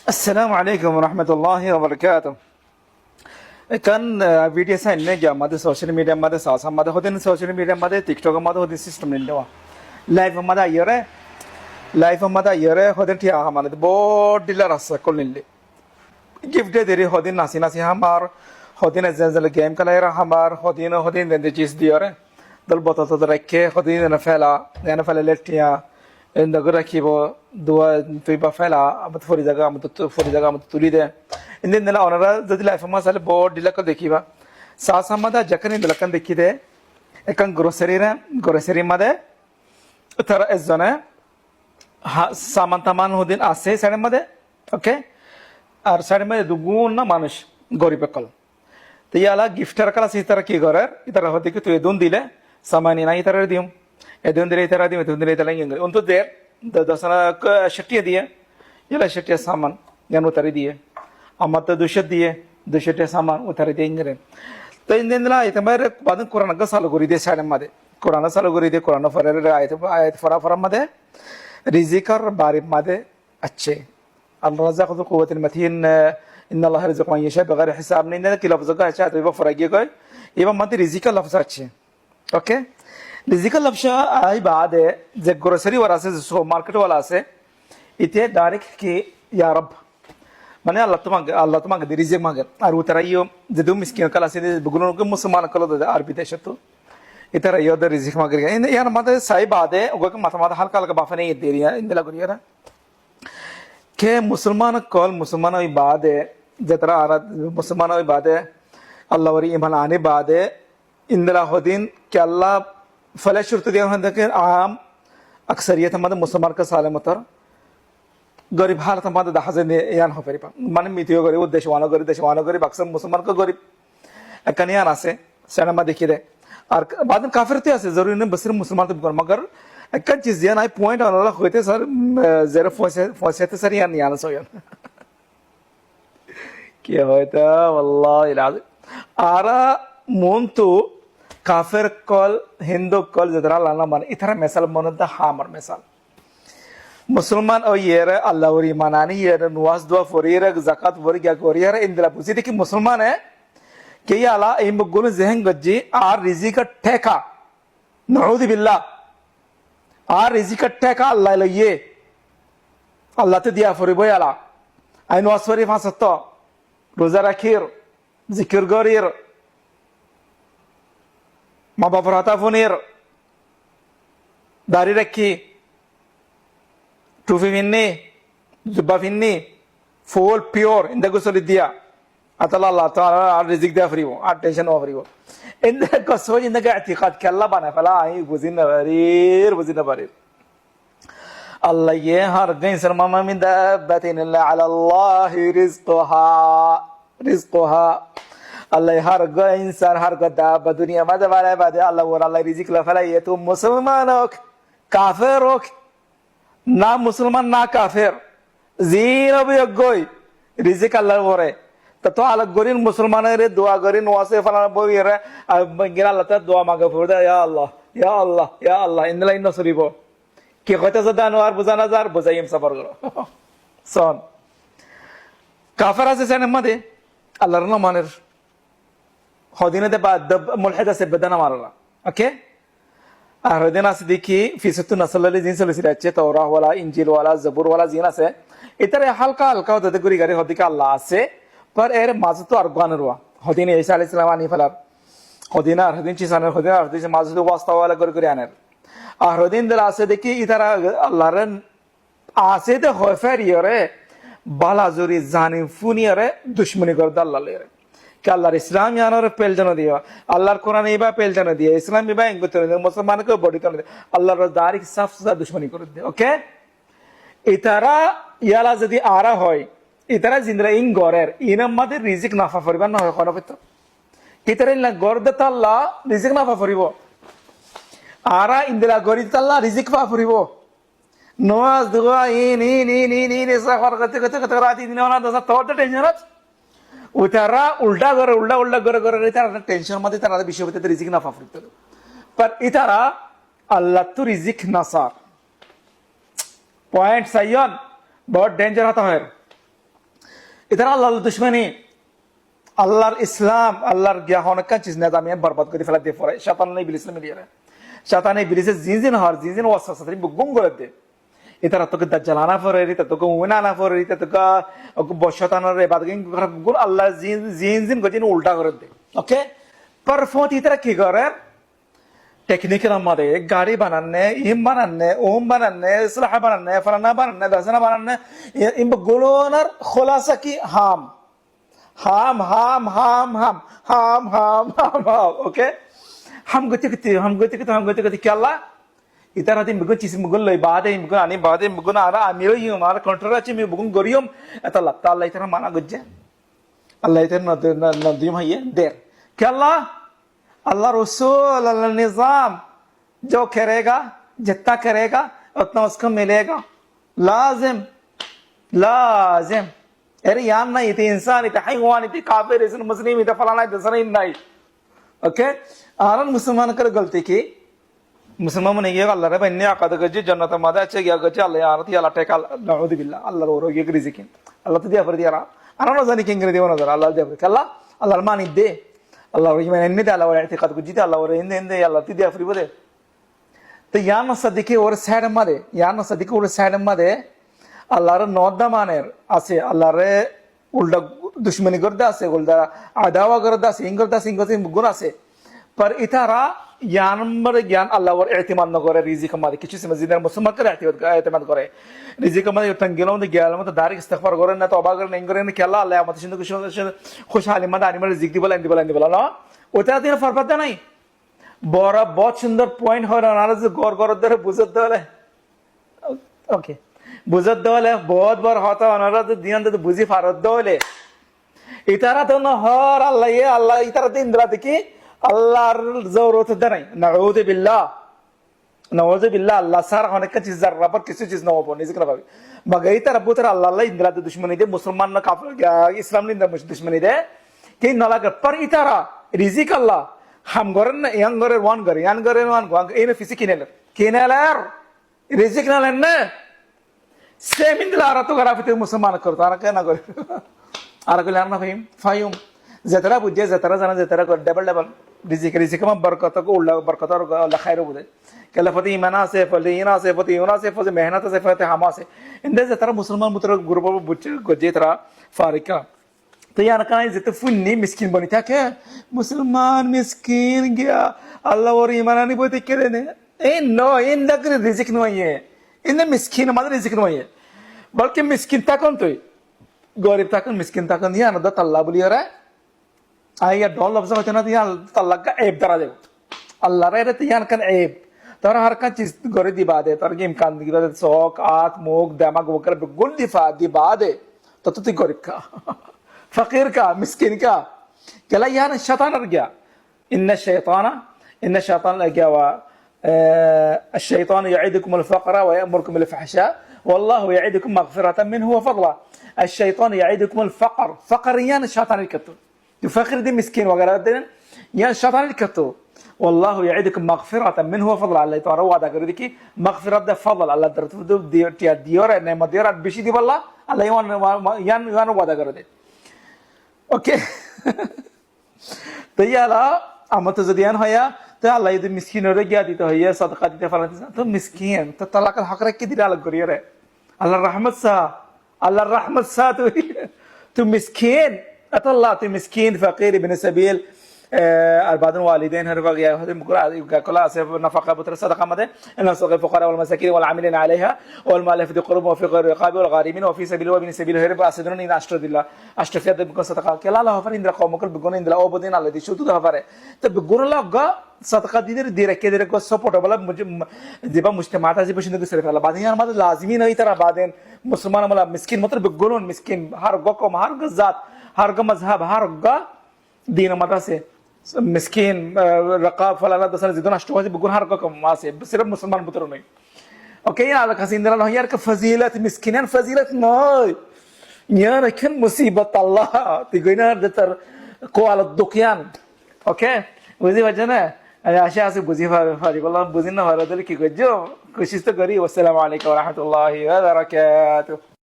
السلام عليكم ورحمة الله وبركاته. كان فيديو ساين نجا ماده سوشيال ميديا ماده ساسا ماده هودين سوشيال ميديا ماده تيك توك ماده هودين سيستم نندوا لايف ماده يره هودين تي ماده بود ديلا راسا كل نلي gift ديري هودين ناسي ناسي همار هودين زنزل جيم كلايرا همار هودين دند جيس دياره دل بطل تدركه هودين نفلا لتيا indagara kibo dua tuiba fela amat fori jaga amat tuli de inde nela onara jodi life ma sale board dilaka dekiba sa samada jakani dilakan dekide ekan grocery made tara ezone saman taman hodin ase sare made okay আর sare made dugun na manush গরিব call তো ইয়ালা গিফটার কলা সিতারা কি করার ইতারা হতে কি তুই দুন দিলে সামানি না ইতারা দিম edun dire itara di edun dire itala ngeng untu der dasana shatiya diye yala shatiya saman yan utari diye amat dushat diye dushatiya saman utari diye ngere to indendla itamar badan qur'an ga salo gori de sare made qur'an salo gori de qur'an farar ayat fara made rizikar barib made acche al razaq dhu quwwatil matin inna allah rizqu man yasha bighayri hisab ne ki lafz ga acha to ba faragi ga eba mate rizika lafz acche okay রিজিকাল ব্যবসা I বাদে যে grocery ওয়ালা আছে যে super market ওয়ালা আছে ইতে direct কি ইয়া রব মানে আল্লাহ তোমাকে দি রিজিক মাগে আর উতারা ইয়ো যে দুম মিসকিন কালা আছে বুগুলো কে মুসলমান কল দে আর বিদেশে তো ইতারা ইয়ো দে রিজিক মাগে ইয়ার মাদে সাই বাদে ওকে মাথা হালকা হালকা বাফনে ই দেরিয়া ইন্দলা করিয়া কে মুসলমান ওই বাদে যে তারা আর মুসলমান ওই বাদে আল্লাহ ওরি ইমান আনে বাদে ইন্দলা হদিন কে আল্লাহ फला शुरू दिया आम अक्सरियत हमारे मुसलमान का साले मतर गरीब हालत हमारे दहाजे यान हो परिपा माने मिथियो गरीब देशवानो गरीब अक्सर मुसलमान का गरीब कन्यान आसे सैनमा देखी दे और बाद में काफिर थे आसे जरूरी नहीं बस मुसलमान तो मगर एक चीज यान आई पॉइंट वाला होते सर जरा फंसे सर यान सो यान क्या होता वल्लाह इलाज आरा मोन तो কাফের কল হিন্দু কল যেটা লানা মানে ইথারা মেসাল মনদা হামার মেসাল মুসলমান ও ইয়েরে আল্লাহর ইমানানি ইয়েরে নওয়াজ দোয়া ফরিয়েরে যাকাত ফরি গিয়া করিয়ারে ইন্দলা বুঝি দেখি মুসলমান है কে আলা এই মুগুল জেহেন গজ্জি আর রিজিকা ঠেকা নাউযু বিল্লাহ আর রিজিকা ঠেকা আল্লাহ লইয়ে আল্লাহ তে দিয়া ফরি বই আলা আই নওয়াজ ফরি ফাসত রোজা রাখির জিকির গরির মা বাবার হাতা ফোনের দাড়ি রাখি টুপি ফিন্নি জুব্বা ফিন্নি ফুল পিওর ইন্দা গোসলি দিয়া আতালা আল্লাহ তাআলা আর রিজিক দেয়া ফরিব আর টেনশন ও ফরিব ইন্দা কসওয়াজ ইন্দা ইতিকাদ কে আল্লাহ বানা ফলা আই বুঝিনা বারির আল্লাহ ইয়ে হার গাইন শর্মা মিন দাবাতিন ইল্লা আলা আল্লাহি রিজকুহা अल्लाह हर इंसान हर दाब दुनिया मजा वाला बादे अल्लाह और अल्लाह रिजिक लफला ये तो मुसलमान हो काफिर हो ना मुसलमान ना काफिर जीरो भी गोई रिजिक अल्लाह वरे तो अलग गोरिन मुसलमान रे दुआ गोरिन वासे फला बोई रे गिरा अल्लाह दुआ मांगे फुरदा या अल्लाह इनला इन सरीबो कि कहते जदानो और बुझाना जार बुझाइम सबर करो सन काफिर আছে সেনে মধ্যে আল্লাহর নাম মানের হদিনে দে বাদ মুলহিদা সে বদনা মারলা ওকে আর হদিনা সে দেখি ফিসতু নাসলালি জিন সলসিরা আছে তাওরাহ ওয়ালা ইনজিল ওয়ালা জবুর ওয়ালা জিন আছে ইতারে হালকা হালকা হতে গুরি গারি হদিকা আল্লাহ আছে पर एर মাঝে তো আর গানরওয়া হদিনে ঈসা আলাইহিস সালাম আনি ফেলার হদিনা আর হদিন চিসানের হদিনা আর দিছে মাঝে তো ওয়াস্তা ওয়ালা করে আনের আর হদিন দিল আছে দেখি ইতারা আল্লাহর আছে তে হফার ইরে বালাজুরি জানিম ফুনিয়ারে দুশমনি করদ আল্লাহ লেরে कि अल्लाह इस्लाम यानोर पेलजन दिया अल्लाह कुरान इबा पेलजन दिया इस्लाम इबा इंग बतन दिया मुसलमान को बॉडी कर दिया अल्लाह रदारी साफ सुथरा दुश्मनी कर दिया ओके इतारा याला जदी आरा होय इतारा जिंदरा इन गोरेर इना मदे रिजिक नाफा फरिबा न होय कोन पितो इतारा इन गोरदत अल्लाह रिजिक नाफा फरिबो आरा इंदला गोरित अल्लाह रिजिक फा फरिबो नवाज दुआ इन सफर कते राती दिन ना दसा तो टेंशन उतारा उल्टा करे तारा टेंशन मध्ये तारा विषय होते रिजिक ना फाफरित पर इतारा अल्लाह तो रिजिक नसार पॉइंट सयन बहुत डेंजर होता है এটা আল্লাহর দুশমনী, আল্লাহর ইসলাম, আল্লাহর জ্ঞান অনেক চিজ না আমি বরবাদ করে ফেলা দিয়ে পড়ে শয়তান ইবলিস মিলিয়ে শয়তান ইবলিসের জিনজিন হর জিনজিন ওয়াসওয়াসা তুমি গুম করে দে ইতারা তোকে দাজ্জাল আনা পড়ে রিতা তোকে উনা আনা পড়ে রিতা তোকে শয়তানের ইবাদত গুণ আল্লাহ জিনজিন গজিন উল্টা করে দে। ওকে পারফট ইতারা কি করে টেকনিকের মধ্যে গাড়ি বানানে, ইম বানানে, ওম বানানে, ইসলাহ বানানে, ফলানা বানানে, দাসানা বানানে, ইম গুলোনার খোলাসা কি হাম হাম হাম হাম হাম হাম হাম হাম হাম। ওকে হাম গতি গতি হাম গতি গতি হাম গতি গতি কি আল্লাহ ইতারা দিন বুগুন চিস মুগুন লই বাদে মুগুন আনি বাদে মুগুন আরা আমিও ইউ আমার কন্ট্রোল আছে মি বুগুন গরিয়ম এত আল্লাহ তাআলা ইতারা মানা গজ্জে আল্লাহ ইতারা নদিম হাইয়ে দের কি আল্লাহ अल्लाह रसूल अल्लाह निज़ाम जो करेगा जितना करेगा उतना उसको मिलेगा लाजिम लाजिम। अरे यार नहीं इतने इंसान इतने हैवान इतने काफिर इतने मुस्लिम इतने फलाना इतने सनी नहीं। ओके आरन मुसलमान कर गलती की मुसलमान ने ये अल्लाह रे बन्ने आकाद गजे जन्नत मादा अच्छे गया गजे अल्लाह यार थी अल्लाह टेका नऊद बिल्ला अल्लाह रो ये रिज़िकिन अल्लाह तो दिया फर दिया आरन जानी किंग रे दिया नजर अल्लाह दिया फर अल्लाह अल्लाह मानी दे अल्लाह इमान इन्ने अल्लाह और इतिकाद को जीते अल्लाह और इन्ने इन्ने अल्लाह तिदिया फ्री बदे तो यान सदिके और साइड मारे यान सदिके और साइड मारे अल्लाह रे नौदा मानेर आसे अल्लाह रे उल्टा दुश्मनी करदा आसे उल्टा आदावा करदा आसे इंगरदा सिंगसी गुना से पर इतारा यान मर ज्ञान अल्लाह और एतिमाद न करे रिजिक मारे किसी से मस्जिद मुसलमान करे एतिमाद करे रिजिक मारे तंगिलों दे ग्याल मत दारिक इस्तिगफार करे ना तौबा करे नहीं करे ना क्या अल्लाह मत शिंदो कुछ खुशहाली मत आनी मर रिजिक दी बोला ना ওটা দিয়ে ফরফাতে নাই বড় বহুত সুন্দর পয়েন্ট হয় না যে গড় গড় ধরে বুঝত দেওয়ালে ওকে বুঝত দেওয়ালে বহুত বড় হতো ওনারা যে দিন তো বুঝি ফারত দেওয়ালে ইতারা তো না হর আল্লাহ আল্লাহ ইতারা দিন দিলা দেখি আল্লাহর জরুরত নাই নাউযু বিল্লাহ নাউযু বিল্লাহ আল্লাহ সার অনেক চিজ জাররা পর কিছু চিজ না হবে নিজে করে ভাবি মগাই তারা বুতরা আল্লাহ আল্লাহ ইন্দ্রা দুশমনী দে মুসলমান না কাফির ইসলাম নিন্দা দুশমনী দে কি না লাগে পর ইতারা রিজিক আল্লাহ হাম করেন না ইয়ান করে ওয়ান করে ইয়ান করে ওয়ান এই না ফিসি কিনেলার রিজিক না লেন না সেম ইন্দলা আর তো গরাফিতে মুসলমান করতো আর কেন করে আর কইলে আর না ফাইম যেতারা বুঝে যেতারা জানা যেতারা করে ডাবল ডাবল রিজিক মা বরকত কো উল্লাহ বরকত আর আল্লাহ খাইর বুঝে কেলা ফতি ইমান আছে ফলি ইনা আছে ফতি ইনা আছে ফতি মেহনত আছে ফতি হামা আছে ইন্দে যেতারা মুসলমান মুতর গ্রুপ বুঝে গজে তারা ফারিকা तो यार कहाँ जितने फुन्नी मिस्किन बनी था क्या मुसलमान मिस्किन गया अल्लाह और ईमान नहीं बोलते क्या ने नो इन नगर रिजिक नहीं है इन्हें मिस्किन हमारे रिजिक नहीं है बल्कि मिस्किन तक कौन तो गरीब तक मिस्किन तक नहीं आना तो अल्लाह बोलिए रहा आई यार डॉल लफ्ज़ होते ना तो यार अल्लाह का ऐब दरा दे अल्लाह रहे तो यार का ऐब तारा हर का चीज गरीब दिबा दे तारा के इम्कान दिबा दे शौक आत मोग दिमाग वगैरह बिल्कुल दिबा दे तो तू गरीब का फकीर का मिस्किन का कहला यार शैतान रह गया इन शैतान लग गया हुआ الشيطان يعيدكم الفقر ويأمركم بالفحشاء والله يعيدكم مغفرة منه وفضلا الشيطان يعيدكم الفقر فقر يعني الشيطان الكتو فقر دي مسكين وغيره يعني الشيطان الكتو والله يعيدكم مغفرة منه وفضلا الله تعالى وعده كردي كي مغفرة ده فضل الله درتو ديور نعمة ديور بشي دي بالله الله يوان وعده كردي ओके तो याला आमत जदियान होया तो अल्लाह यदि मिस्किन रे गया दी तो होया सदका दी फला तो मिस्किन तो तलाक हक रे की दिला लग करिए रे अल्लाह रहमत सा तो मिस्किन अतल्ला तो मिस्किन फकीर इब्न सबील البعض الوالدين هرب غيا هذا مقرأ كل أسف نفقة بتر صدقة مده إن صدق الفقراء والمساكين والعاملين عليها والمؤلفة قلوبهم وفي الرقاب والغارمين وفي سبيل وابن سبيل هرب أسدرون إن أشتر الله أشتر في هذا بكون صدقة كلا الله هفر إن رقم كل بكون إن الله أبدين الله دي شو تده هفره تبكون الله جا صدقة دير كده كده سبورت ولا جبا مجتمعات هذه بس ندرس الله بعدين يعني ما لازمين هاي ترى بعدين مسلمان ملا مسكين مطر بكونون مسكين هارجاكم هارجزات هارج مذهب هارجا دين مدرسة مسكين رقاب فلا لا دسر زيدون أشتوازي بقول هاركم ماسي بسيرب مسلمان بتروني أوكي على كاسين دلنا هيار كفزيلة مسكينين فزيلة ناي يا كن مصيبة الله تقولنا دتر قوال الدكيان أوكي وزي وجهنا أشياء سب بزي فاري والله بزينا فارد لك كجو كشيست قري والسلام عليكم ورحمة الله وبركاته.